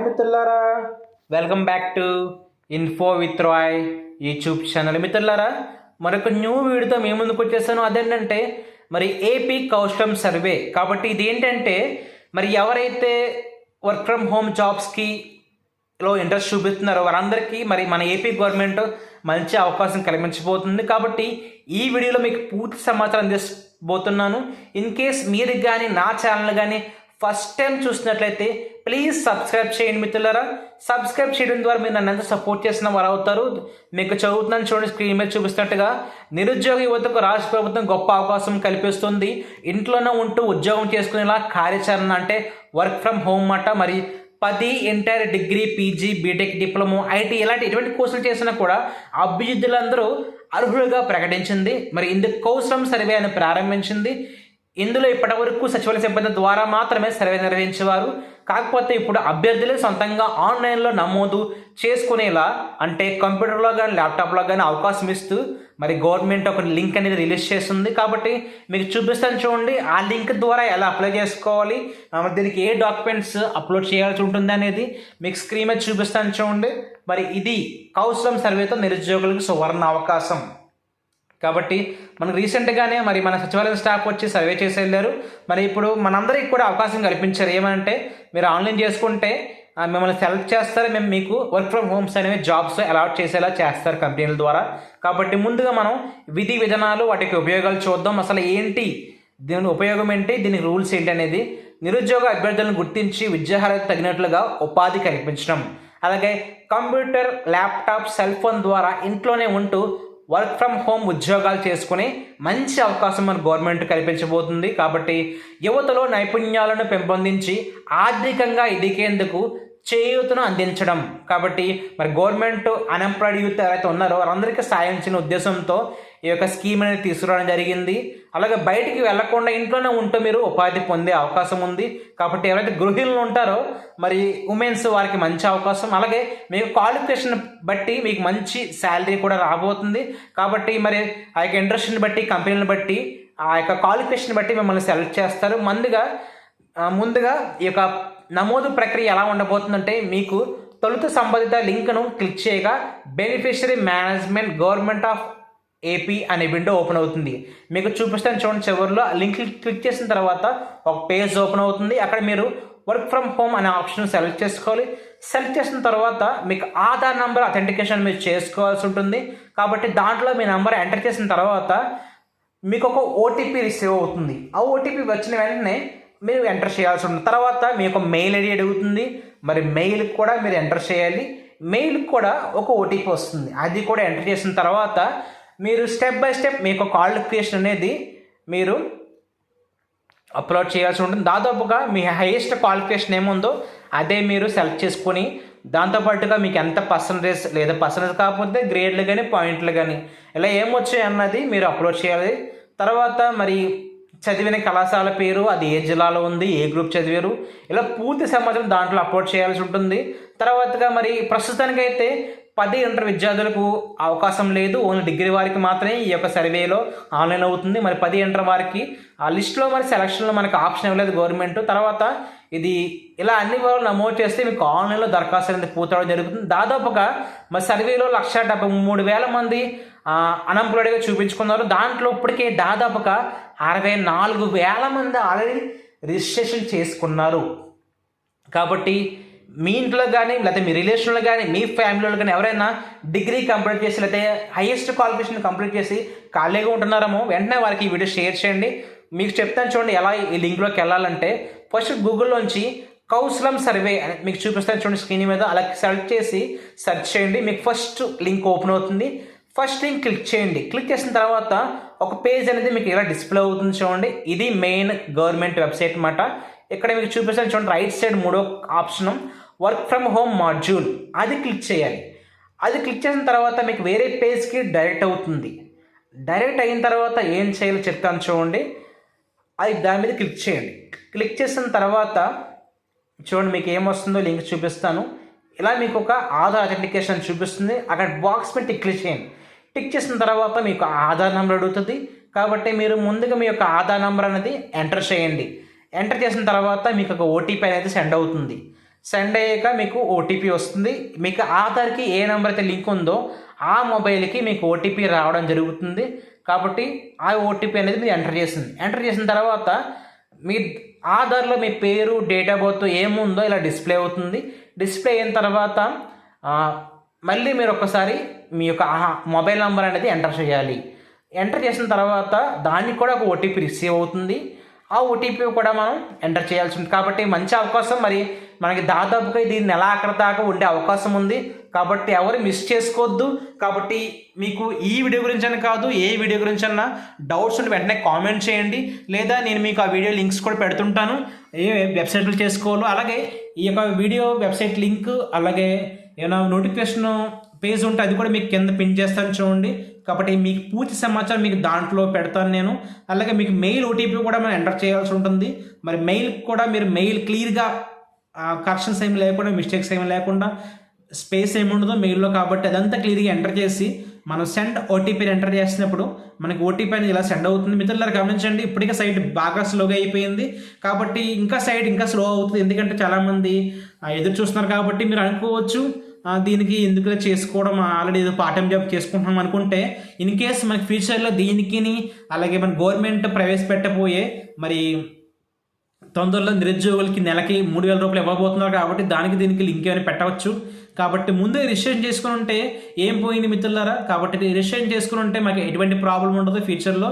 మిత్రులారా, welcome back to info with Rai YouTube channel. మిత్రులారా, మరొక న్యూ వీడియోతో మేము ముందుకు వచ్చేసాను. అదేంటంటే మరి ఏపీ కౌశలం సర్వే. కాబట్టి ఇది ఏంటంటే మరి ఎవరైతే వర్క్ ఫ్రమ్ హోమ్ జాబ్స్కి ఇంట్రెస్ట్ చూపిస్తున్నారో వారందరికీ మరి మన ఏపీ గవర్నమెంట్ మంచి అవకాశం కల్పించబోతుంది. కాబట్టి ఈ వీడియోలో మీకు పూర్తి సమాచారం అందించబోతున్నాను. ఇన్ కేస్ మీరు కానీ నా ఛానల్ కానీ ఫస్ట్ టైం చూసినట్లయితే ప్లీజ్ సబ్స్క్రైబ్ చేయండి మిత్రులారా. సబ్స్క్రైబ్ చేయడం ద్వారా మీరు నన్ను ఎంత సపోర్ట్ చేసిన వారు అవుతారు. మీకు చదువుతున్నాను చూడండి, స్క్రీన్ మీద చూపిస్తున్నట్టుగా నిరుద్యోగ యువతకు రాష్ట్ర ప్రభుత్వం గొప్ప అవకాశం కల్పిస్తుంది. ఇంట్లోనే ఉంటూ ఉద్యోగం చేసుకునేలా కార్యాచరణ అంటే వర్క్ ఫ్రమ్ హోమ్ అట. మరి 10 inter, degree, PG, BTech, diploma, IT ఇలాంటి ఎటువంటి కోర్సులు చేసినా కూడా అభ్యర్థులందరూ అర్హులుగా ప్రకటించింది. మరి ఇందుకు కౌశలం సర్వే అని ప్రారంభించింది. ఇందులో ఇప్పటి వరకు సచివాలయ సిబ్బంది ద్వారా మాత్రమే సర్వే నిర్వహించేవారు. కాకపోతే ఇప్పుడు అభ్యర్థులే సొంతంగా ఆన్లైన్లో నమోదు చేసుకునేలా అంటే కంప్యూటర్లో కానీ ల్యాప్టాప్లో కానీ అవకాశం ఇస్తూ మరి గవర్నమెంట్ ఒక లింక్ అనేది రిలీజ్ చేస్తుంది. కాబట్టి మీకు చూపిస్తాను చూడండి, ఆ లింక్ ద్వారా ఎలా అప్లై చేసుకోవాలి, దీనికి ఏ డాక్యుమెంట్స్ అప్లోడ్ చేయాల్సి ఉంటుంది అనేది మీకు స్క్రీన్ మీద చూపిస్తాను చూడండి. మరి ఇది కౌశలం సర్వేతో నిరుద్యోగులకు సువర్ణ అవకాశం. కాబట్టి మనకు రీసెంట్గానే మరి మన సచివాలయం స్టాఫ్ వచ్చి సర్వే చేసి వెళ్ళారు. మరి ఇప్పుడు మనందరికీ కూడా అవకాశం కల్పించారు. ఏమంటే మీరు ఆన్లైన్ చేసుకుంటే మిమ్మల్ని సెలెక్ట్ చేస్తారు, మేము మీకు వర్క్ ఫ్రమ్ హోమ్స్ అనేవి జాబ్స్ అలాట్ చేసేలా చేస్తారు కంపెనీల ద్వారా. కాబట్టి ముందుగా మనం విధి విధానాలు వాటికి ఉపయోగాలు చూద్దాం. అసలు ఏంటి దీని ఉపయోగం ఏంటి, దీనికి రూల్స్ ఏంటి అనేది. నిరుద్యోగ అభ్యర్థులను గుర్తించి విద్యార్హత తగినట్లుగా ఉపాధి కల్పించడం, అలాగే కంప్యూటర్, ల్యాప్టాప్, సెల్ ఫోన్ ద్వారా ఇంట్లోనే ఉంటూ వర్క్ ఫ్రమ్ హోమ్ ఉద్యోగాలు చేసుకునే మంచి అవకాశం మన గవర్నమెంట్ కల్పించబోతుంది. కాబట్టి యువతలో నైపుణ్యాలను పెంపొందించి ఆర్థికంగా ఎదిగేందుకు చేయూతను అందించడం. కాబట్టి మరి గవర్నమెంట్ అన్ఎంప్లాయిడ్ యూత్ ఎవరైతే ఉన్నారో వారందరికీ సాధించిన ఉద్దేశంతో ఈ యొక్క స్కీమ్ అనేది తీసుకురావడం జరిగింది. అలాగే బయటికి వెళ్లకుండా ఇంట్లోనే ఉంటూ మీరు ఉపాధి పొందే అవకాశం ఉంది. కాబట్టి ఎవరైతే గృహిణులు ఉంటారో మరి ఉమెన్స్ వారికి మంచి అవకాశం. అలాగే మీకు క్వాలిఫికేషన్ బట్టి మీకు మంచి శాలరీ కూడా రాబోతుంది. కాబట్టి మరి ఆ యొక్క ఇంట్రెస్ట్ని బట్టి, కంపెనీని బట్టి, ఆ యొక్క క్వాలిఫికేషన్ బట్టి మిమ్మల్ని సెలెక్ట్ చేస్తారు. ముందుగా ఈ యొక్క నమోదు ప్రక్రియ ఎలా ఉండబోతుందంటే మీకు తొలుత సంబంధిత లింక్ను క్లిక్ చేయగా beneficiary management government of AP అనే విండో ఓపెన్ అవుతుంది. మీకు చూపిస్తాను చూడండి, చివరిలో లింక్ క్లిక్ చేసిన తర్వాత ఒక పేజ్ ఓపెన్ అవుతుంది. అక్కడ మీరు వర్క్ ఫ్రమ్ హోమ్ అనే ఆప్షన్ సెలెక్ట్ చేసుకోవాలి. సెలెక్ట్ చేసిన తర్వాత మీకు ఆధార్ నెంబర్ అథెంటికేషన్ మీరు చేసుకోవాల్సి ఉంటుంది. కాబట్టి దాంట్లో మీ నెంబర్ ఎంటర్ చేసిన తర్వాత మీకు ఒక ఓటీపీ రిసీవ్ అవుతుంది. ఆ ఓటీపీ వచ్చిన వెంటనే మీరు ఎంటర్ చేయాల్సి ఉంటుంది. తర్వాత మీ యొక్క మెయిల్ ఐడి అడుగుతుంది. మరి మెయిల్కి కూడా మీరు ఎంటర్ చేయాలి. మెయిల్కి కూడా ఒక ఓటీపీ వస్తుంది. అది కూడా ఎంటర్ చేసిన తర్వాత మీరు స్టెప్ బై స్టెప్ మీ యొక్క క్వాలిఫికేషన్ అనేది మీరు అప్లోడ్ చేయాల్సి ఉంటుంది. దాదాపుగా మీ హైయెస్ట్ క్వాలిఫికేషన్ ఏముందో అదే మీరు సెలెక్ట్ చేసుకొని దాంతోపాటుగా మీకు ఎంత పర్సంటేజ్ లేదా పర్సంటేజ్ కాకపోతే గ్రేడ్లు కానీ పాయింట్లు కానీ ఇలా ఏమొచ్చాయి అన్నది మీరు అప్లోడ్ చేయాలి. తర్వాత మరి చదివిన కళాశాల పేరు, అది ఏ జిల్లాలో ఉంది, ఏ గ్రూప్ చదివారు, ఇలా పూర్తి సమాచారం దాంట్లో అప్లోడ్ చేయాల్సి ఉంటుంది. తర్వాతగా మరి ప్రస్తుతానికైతే 10 ఇంటర్ విద్యార్థులకు అవకాశం లేదు, ఓన్లీ డిగ్రీ వారికి మాత్రమే ఈ యొక్క సర్వేలో ఆన్లైన్ అవుతుంది. మరి 10 ఇంటర్ వారికి ఆ లిస్టులో మరి సెలక్షన్లో మనకు ఆప్షన్ ఇవ్వలేదు గవర్నమెంట్. తర్వాత ఇది ఇలా అన్ని వివరాలు నమోదు చేస్తే మీకు ఆన్లైన్లో దరఖాస్తు అనేది పూర్తవడం జరుగుతుంది. దాదాపుగా మరి సర్వేలో 1,73,000 మంది అన్ఎంప్లాయిడ్గా చూపించుకున్నారు. దాంట్లో ఇప్పటికే దాదాపుగా 64,000 మంది ఆల్రెడీ రిజిస్ట్రేషన్ చేసుకున్నారు. కాబట్టి మీ ఇంట్లో కానీ లేకపోతే మీ రిలేషన్లో కానీ మీ ఫ్యామిలీలో కానీ ఎవరైనా డిగ్రీ కంప్లీట్ చేసి లేకపోతే హైయెస్ట్ క్వాలిఫికేషన్ కంప్లీట్ చేసి ఖాళీగా ఉంటున్నారేమో వెంటనే వారికి ఈ వీడియో షేర్ చేయండి. మీకు చెప్తాను చూడండి ఎలా ఈ లింక్లోకి వెళ్ళాలంటే. ఫస్ట్ గూగుల్లోంచి కౌశలం సర్వే అని మీకు చూపిస్తాను చూడండి స్క్రీన్ మీద. అలా సెలెక్ట్ చేసి సెర్చ్ చేయండి. మీకు ఫస్ట్ లింక్ ఓపెన్ అవుతుంది. ఫస్ట్ లింక్ క్లిక్ చేయండి. క్లిక్ చేసిన తర్వాత ఒక పేజ్ అనేది మీకు ఇలా డిస్ప్లే అవుతుంది చూడండి. ఇది మెయిన్ గవర్నమెంట్ వెబ్సైట్ అన్నమాట. ఇక్కడ మీకు చూపిస్తాను చూడండి, రైట్ సైడ్ 3వ option work from home module, అది క్లిక్ చేయాలి. అది క్లిక్ చేసిన తర్వాత మీకు వేరే పేజ్కి డైరెక్ట్ అవుతుంది. డైరెక్ట్ అయిన తర్వాత ఏం చేయాలో చెప్తాను చూడండి. అది దాని మీద క్లిక్ చేయండి. క్లిక్ చేసిన తర్వాత చూడండి మీకు ఏమొస్తుందో లింక్ చూపిస్తాను. ఇలా మీకు ఒక ఆధార్ అథెంటికేషన్ చూపిస్తుంది. అక్కడ బాక్స్ మీద టిక్ చేయండి. టిక్ చేసిన తర్వాత మీకు ఆధార్ నెంబర్ అడుగుతుంది. కాబట్టి మీరు ముందుగా మీ యొక్క ఆధార్ నెంబర్ అనేది ఎంటర్ చేయండి. ఎంటర్ చేసిన తర్వాత మీకు ఒక ఓటీపీ అనేది సెండ్ అవుతుంది. సెండ్ అయ్యాక మీకు ఓటీపీ వస్తుంది. మీకు ఆధార్కి ఏ నెంబర్ అయితే లింక్ ఉందో ఆ మొబైల్కి మీకు ఓటీపీ రావడం జరుగుతుంది. కాబట్టి ఆ ఓటీపీ అనేది మీరు ఎంటర్ చేసిన తర్వాత మీ ఆధార్లో మీ పేరు, డేట్ ఆఫ్ బర్త్ ఏముందో ఇలా డిస్ప్లే అవుతుంది. డిస్ప్లే అయిన తర్వాత మళ్ళీ మీరు ఒకసారి మీ యొక్క మొబైల్ నెంబర్ అనేది ఎంటర్ చేయాలి. ఎంటర్ చేసిన తర్వాత దానికి కూడా ఒక ఓటీపీ రిసీవ్ అవుతుంది. ఆ ఓటీపీ కూడా మనం ఎంటర్ చేయాల్సి ఉంటుంది. కాబట్టి మంచి అవకాశం. మరి మనకి దాదాపుగా ఇది నెలాఖరు దాకా ఉండే అవకాశం ఉంది. కాబట్టి ఎవరు మిస్ చేసుకోవద్దు. కాబట్టి మీకు ఈ వీడియో గురించి అని కాదు, ఏ వీడియో గురించి అన్నా డౌట్స్ ఉంటే వెంటనే కామెంట్ చేయండి. లేదా నేను మీకు ఆ వీడియో లింక్స్ కూడా పెడుతుంటాను, ఏ వెబ్సైట్లు చేసుకోవాలో. అలాగే ఈ యొక్క వీడియో వెబ్సైట్ లింక్, అలాగే ఏమైనా నోటిఫికేషన్ పేజ్ ఉంటే అది కూడా మీకు కింద పిన్ చేస్తాను చూడండి. కాబట్టి మీకు పూర్తి సమాచారం మీకు దాంట్లో పెడతాను నేను. అలాగే మీకు మెయిల్ ఓటీపీ కూడా మనం ఎంటర్ చేయాల్సి ఉంటుంది. మరి మెయిల్ కూడా మీరు మెయిల్ క్లియర్గా కరెక్షన్స్ ఏమి లేకుండా, మిస్టేక్స్ ఏమి లేకుండా, స్పేస్ ఏమి ఉండదో మెయిల్లో, కాబట్టి అదంతా క్లియర్గా ఎంటర్ చేసి మనం సెండ్ ఓటీపీని ఎంటర్ చేసినప్పుడు మనకి ఓటీపీ అనేది ఇలా సెండ్ అవుతుంది. మిత్రులారా గమనించండి, ఇప్పటికే సైట్ బాగా స్లోగా అయిపోయింది. కాబట్టి సైట్ ఇంకా స్లో అవుతుంది. ఎందుకంటే చాలామంది ఎదురు చూస్తున్నారు. కాబట్టి మీరు అనుకోవచ్చు దీనికి ఎందుకు చేసుకోవడం, ఆల్రెడీ ఏదో పార్ట్ టైం జాబ్ చేసుకుంటున్నాం అనుకుంటే, ఇన్ కేస్ మనకి ఫ్యూచర్లో దీనికి అలాగే మన గవర్నమెంట్ ప్రవేశపెట్టబోయే మరి తొందరలో నిరుద్యోగులకి నెలకి 3,000 రూపాయలు ఇవ్వబోతున్నారు. కాబట్టి దీనికి లింక్ ఏమైనా పెట్టవచ్చు. కాబట్టి ముందే రిజిస్ట్రేషన్ చేసుకుని ఉంటే ఏం పోయింది మిత్రులారా. కాబట్టి రిజిస్ట్రేషన్ చేసుకుని ఉంటే మాకు ఎటువంటి ప్రాబ్లం ఉండదు ఫ్యూచర్లో.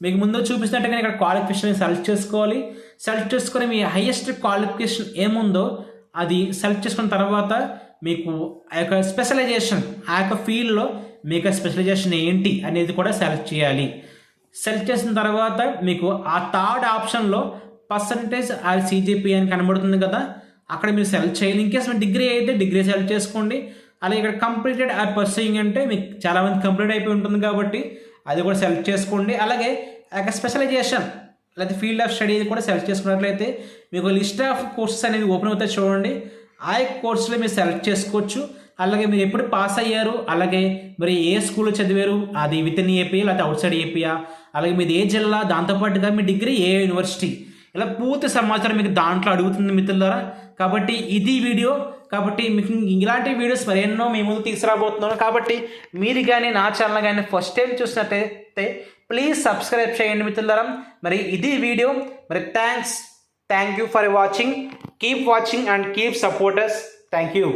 మీకు ముందు చూపిస్తున్నట్టుగా ఇక్కడ క్వాలిఫికేషన్ సెలెక్ట్ చేసుకోవాలి. సెలెక్ట్ చేసుకొని మీ హైయెస్ట్ క్వాలిఫికేషన్ ఏముందో అది సెలెక్ట్ చేసుకున్న తర్వాత మీకు ఆ యొక్క స్పెషలైజేషన్, ఆ యొక్క ఫీల్డ్లో మీకు స్పెషలైజేషన్ ఏంటి అనేది కూడా సెలెక్ట్ చేయాలి. సెలెక్ట్ చేసిన తర్వాత మీకు ఆ థర్డ్ ఆప్షన్లో పర్సంటేజ్ ఆర్ సిజిపి అని కనబడుతుంది కదా, అక్కడ మీరు సెలెక్ట్ చేయాలి. ఇన్కేస్ మీరు డిగ్రీ అయితే డిగ్రీ సెలెక్ట్ చేసుకోండి. అలాగే ఇక్కడ కంప్లీటెడ్ ఆర్ పర్సూయింగ్ అంటే మీకు చాలామంది కంప్లీట్ అయిపోయి ఉంటుంది కాబట్టి అది కూడా సెలెక్ట్ చేసుకోండి. అలాగే ఆ యొక్క స్పెషలైజేషన్ లేదా ఫీల్డ్ ఆఫ్ స్టడీ కూడా సెలెక్ట్ చేసుకున్నట్లయితే మీకు లిస్ట్ ఆఫ్ కోర్సెస్ అనేది ఓపెన్ అవుతాయి చూడండి. ఆ యొక్క కోర్సులో మీరు సెలెక్ట్ చేసుకోవచ్చు. అలాగే మీరు ఎప్పుడు పాస్ అయ్యారు, అలాగే మరి ఏ స్కూల్లో చదివారు, అది విత్ ఇన్ ఏపీ లేకపోతే అవుట్ సైడ్ ఏపీయా, అలాగే మీది ఏ జిల్లా, దాంతోపాటుగా మీ డిగ్రీ ఏ యూనివర్సిటీ, ఇలా పూర్తి సమాచారం మీకు దాంట్లో అడుగుతుంది మిత్రులారా. కాబట్టి ఇది వీడియో. కాబట్టి మీకు ఇలాంటి వీడియోస్ మరెన్నో మీ ముందు తీసుకురాబోతున్నాను. కాబట్టి మీరు కానీ నా ఛానల్ కానీ ఫస్ట్ టైం చూసినట్టయితే ప్లీజ్ సబ్స్క్రైబ్ చేయండి మిత్రులారా. మరి ఇది వీడియో. మరి thank you for watching. Keep watching and keep support us. Thank you.